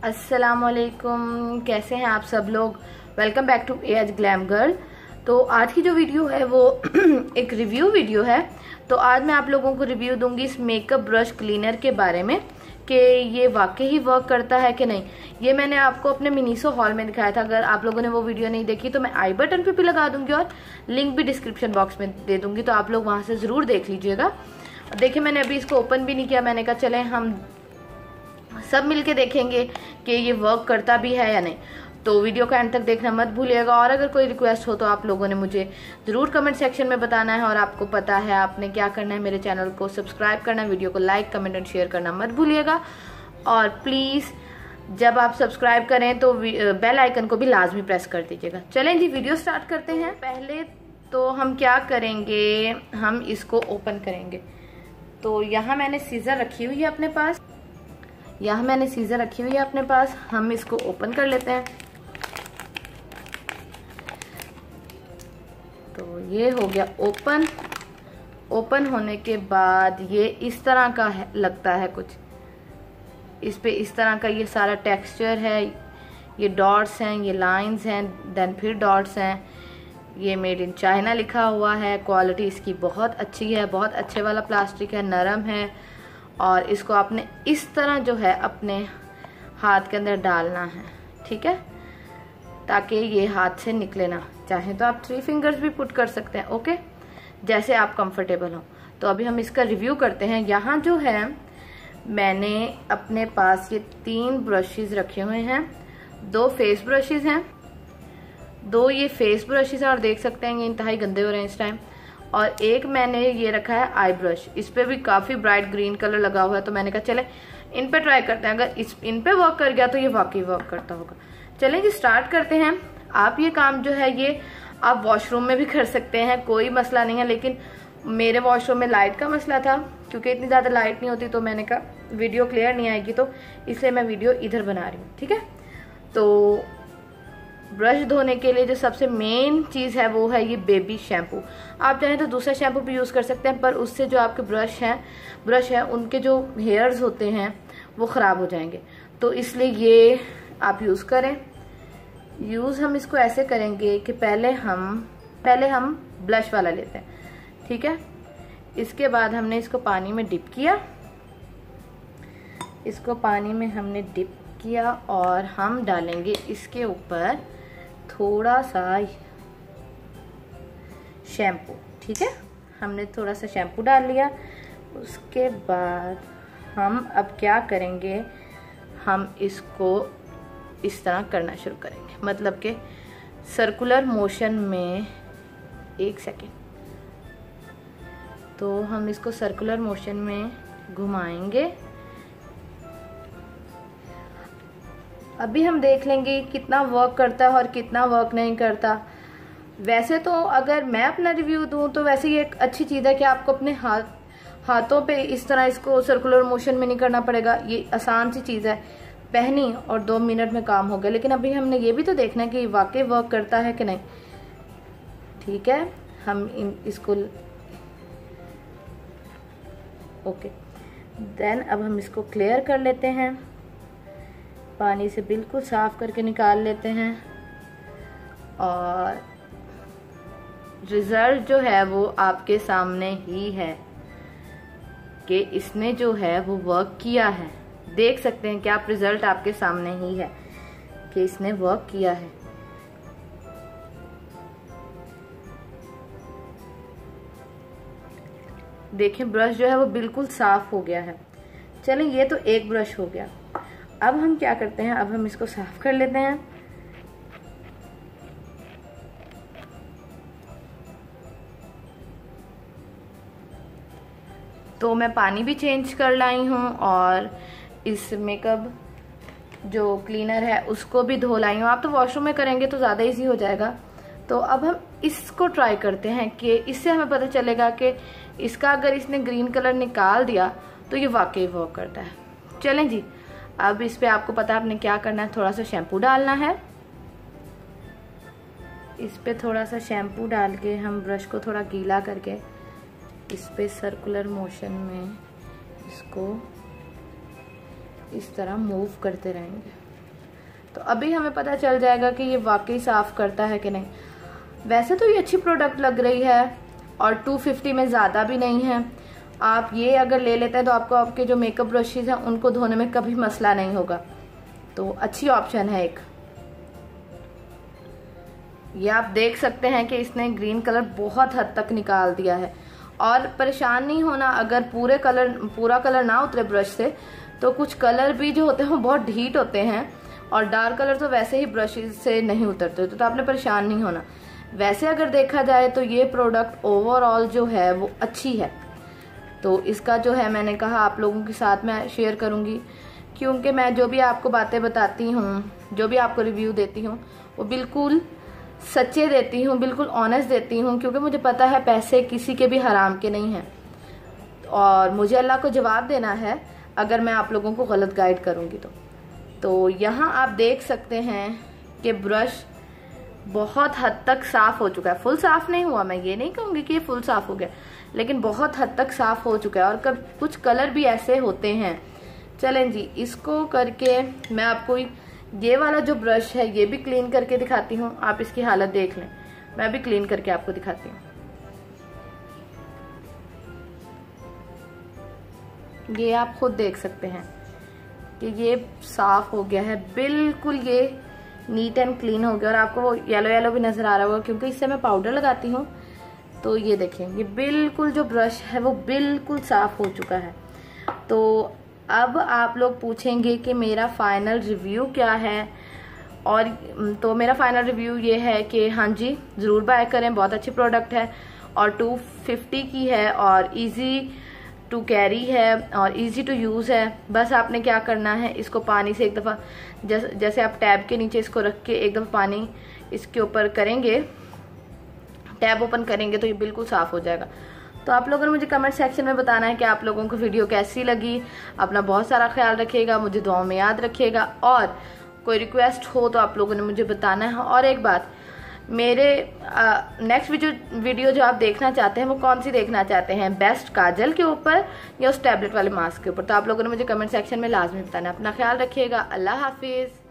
अस्सलामुअलैकुम, कैसे हैं आप सब लोग। Welcome back to Edge Glam Girl. तो आज की जो वीडियो है वो एक रिव्यू वीडियो है। तो आज मैं आप लोगों को रिव्यू दूंगी इस मेकअप ब्रश क्लीनर के बारे में कि ये वाकई ही वर्क करता है कि नहीं। ये मैंने आपको अपने मिनीसो हॉल में दिखाया था। अगर आप लोगों ने वो वीडियो नहीं देखी तो मैं आई बटन पे भी लगा दूंगी और लिंक भी डिस्क्रिप्शन बॉक्स में दे दूंगी, तो आप लोग वहां से जरूर देख लीजिएगा। देखिए, मैंने अभी इसको ओपन भी नहीं किया। मैंने कहा चले हम सब मिलके देखेंगे कि ये वर्क करता भी है या नहीं। तो वीडियो का एंड तक देखना मत भूलिएगा। और अगर कोई रिक्वेस्ट हो तो आप लोगों ने मुझे जरूर कमेंट सेक्शन में बताना है। और आपको पता है आपने क्या करना है, मेरे चैनल को सब्सक्राइब करना, वीडियो को लाइक, कमेंट और शेयर करना मत भूलिएगा। और प्लीज जब आप सब्सक्राइब करें तो बेल आइकन को भी लाजमी प्रेस कर दीजिएगा। चलें जी, वीडियो स्टार्ट करते हैं। पहले तो हम क्या करेंगे, हम इसको ओपन करेंगे। तो यहाँ मैंने सीजर रखी हुई है अपने पास, हम इसको ओपन कर लेते हैं। तो ये हो गया ओपन होने के बाद ये इस तरह का लगता है कुछ। इस पे इस तरह का ये सारा टेक्सचर है। ये डॉट्स हैं, ये लाइंस हैं, देन फिर डॉट्स हैं। ये मेड इन चाइना लिखा हुआ है। क्वालिटी इसकी बहुत अच्छी है, बहुत अच्छे वाला प्लास्टिक है, नरम है। और इसको आपने इस तरह जो है अपने हाथ के अंदर डालना है, ठीक है, ताकि ये हाथ से निकले ना। चाहे तो आप 3 फिंगर्स भी पुट कर सकते हैं, ओके, जैसे आप कंफर्टेबल हो। तो अभी हम इसका रिव्यू करते हैं। यहाँ जो है मैंने अपने पास ये 3 ब्रशेस रखे हुए हैं। 2 फेस ब्रशेस हैं, 2 ये फेस ब्रशेस हैं और देख सकते हैं ये इंतहाई गंदे हो रहे हैं इस टाइम। और एक मैंने ये रखा है आई ब्रश। इस पे भी काफी ब्राइट ग्रीन कलर लगा हुआ है, तो मैंने कहा चले इन पे ट्राई करते हैं। अगर इन पे वर्क कर गया तो ये वाकई वर्क करता होगा। चलें जी, स्टार्ट करते हैं। आप ये काम जो है ये आप वॉशरूम में भी कर सकते हैं, कोई मसला नहीं है। लेकिन मेरे वॉशरूम में लाइट का मसला था, क्योंकि इतनी ज्यादा लाइट नहीं होती, तो मैंने कहा वीडियो क्लियर नहीं आएगी, तो इसलिए मैं वीडियो इधर बना रही हूँ, ठीक है। तो ब्रश धोने के लिए जो सबसे मेन चीज है वो है ये बेबी शैम्पू। आप चाहें तो दूसरा शैम्पू भी यूज कर सकते हैं, पर उससे जो आपके ब्रश है उनके जो हेयर्स होते हैं वो खराब हो जाएंगे। तो इसलिए ये आप यूज करें। हम इसको ऐसे करेंगे कि पहले हम ब्लश वाला लेते हैं, ठीक है। इसके बाद हमने इसको पानी में डिप किया। और हम डालेंगे इसके ऊपर थोड़ा सा शैम्पू, ठीक है। हमने थोड़ा सा शैम्पू डाल लिया। उसके बाद हम अब क्या करेंगे, हम इसको इस तरह करना शुरू करेंगे, मतलब कि सर्कुलर मोशन में। 1 सेकेंड। तो हम इसको सर्कुलर मोशन में घुमाएंगे। अभी हम देख लेंगे कितना वर्क करता है और कितना वर्क नहीं करता। वैसे तो अगर मैं अपना रिव्यू दूं तो वैसे ये एक अच्छी चीज़ है कि आपको अपने हाथों पे इस तरह इसको सर्कुलर मोशन में नहीं करना पड़ेगा। ये आसान सी चीज़ है, पहनी और 2 मिनट में काम हो गया। लेकिन अभी हमने ये भी तो देखना है कि वाकई वर्क करता है कि नहीं, ठीक है। हम इसको ओके, देन अब हम इसको क्लियर कर लेते हैं, पानी से बिल्कुल साफ करके निकाल लेते हैं। और रिजल्ट जो है वो आपके सामने ही है कि इसने जो है वो वर्क किया है। देख सकते हैं कि आप रिजल्ट आपके सामने ही है कि इसने वर्क किया है। देखें, ब्रश जो है वो बिल्कुल साफ हो गया है। चलें, ये तो एक ब्रश हो गया। अब हम क्या करते हैं, अब हम इसको साफ कर लेते हैं। तो मैं पानी भी चेंज कर लाई हूँ और इस मेकअप जो क्लीनर है उसको भी धो लाई हूँ। आप तो वॉशरूम में करेंगे तो ज़्यादा इजी हो जाएगा। तो अब हम इसको ट्राई करते हैं कि इससे हमें पता चलेगा कि इसका अगर इसने ग्रीन कलर निकाल दिया तो ये वाकई वर्क करता है। चलें जी, अब इस पे आपको पता है आपने क्या करना है, थोड़ा सा शैम्पू डालना है। इस पे थोड़ा सा शैम्पू डाल के हम ब्रश को थोड़ा गीला करके इस पे सर्कुलर मोशन में इसको इस तरह मूव करते रहेंगे। तो अभी हमें पता चल जाएगा कि ये वाकई साफ करता है कि नहीं। वैसे तो ये अच्छी प्रोडक्ट लग रही है और 250 में ज़्यादा भी नहीं है। आप ये अगर ले लेते हैं तो आपको आपके जो मेकअप ब्रशेज़ हैं उनको धोने में कभी मसला नहीं होगा। तो अच्छी ऑप्शन है एक। ये आप देख सकते हैं कि इसने ग्रीन कलर बहुत हद तक निकाल दिया है। और परेशान नहीं होना अगर पूरा कलर ना उतरे ब्रश से, तो कुछ कलर भी जो होते हैं वो बहुत ढीठ होते हैं और डार्क कलर तो वैसे ही ब्रशेज से नहीं उतरते, तो आपने परेशान नहीं होना। वैसे अगर देखा जाए तो ये प्रोडक्ट ओवरऑल जो है वो अच्छी है। तो इसका जो है मैंने कहा आप लोगों के साथ मैं शेयर करूँगी, क्योंकि मैं जो भी आपको बातें बताती हूँ, जो भी आपको रिव्यू देती हूँ, वो बिल्कुल सच्चे देती हूँ, बिल्कुल ऑनेस्ट देती हूँ, क्योंकि मुझे पता है पैसे किसी के भी हराम के नहीं हैं और मुझे अल्लाह को जवाब देना है अगर मैं आप लोगों को गलत गाइड करूँगी तो यहाँ आप देख सकते हैं कि ब्रश बहुत हद तक साफ़ हो चुका है। फुल साफ़ नहीं हुआ, मैं ये नहीं कहूँगी कि ये फुल साफ़ हो गया, लेकिन बहुत हद तक साफ़ हो चुका है। और कुछ कलर भी ऐसे होते हैं। चलें जी, इसको करके मैं आपको ये वाला जो ब्रश है ये भी क्लीन करके दिखाती हूँ। आप इसकी हालत देख लें, मैं भी क्लीन करके आपको दिखाती हूँ। ये आप खुद देख सकते हैं कि ये साफ हो गया है, बिल्कुल ये नीट एंड क्लीन हो गया। और आपको वो येलो येलो भी नजर आ रहा होगा क्योंकि इससे मैं पाउडर लगाती हूँ। तो ये देखें, ये बिल्कुल जो ब्रश है वो बिल्कुल साफ हो चुका है। तो अब आप लोग पूछेंगे कि मेरा फाइनल रिव्यू क्या है, और तो मेरा फाइनल रिव्यू ये है कि हाँ जी ज़रूर बाय करें, बहुत अच्छी प्रोडक्ट है और 250 की है और इजी टू कैरी है और इजी टू यूज़ है। बस आपने क्या करना है, इसको पानी से एक दफ़ा जैसे आप टैब के नीचे इसको रख के एक दफ़ा पानी इसके ऊपर करेंगे, टैब ओपन करेंगे तो ये बिल्कुल साफ़ हो जाएगा। तो आप लोगों ने मुझे कमेंट सेक्शन में बताना है कि आप लोगों को वीडियो कैसी लगी। अपना बहुत सारा ख्याल रखिएगा, मुझे दुआओं में याद रखिएगा, और कोई रिक्वेस्ट हो तो आप लोगों ने मुझे बताना है। और एक बात, मेरे नेक्स्ट वीडियो जो आप देखना चाहते हैं वो कौन सी देखना चाहते हैं, बेस्ट काजल के ऊपर या उस टैबलेट वाले मास्क के ऊपर, तो आप लोगों ने मुझे कमेंट सेक्शन में लाजमी बताना है। अपना ख्याल रखिएगा। अल्लाह हाफिज़।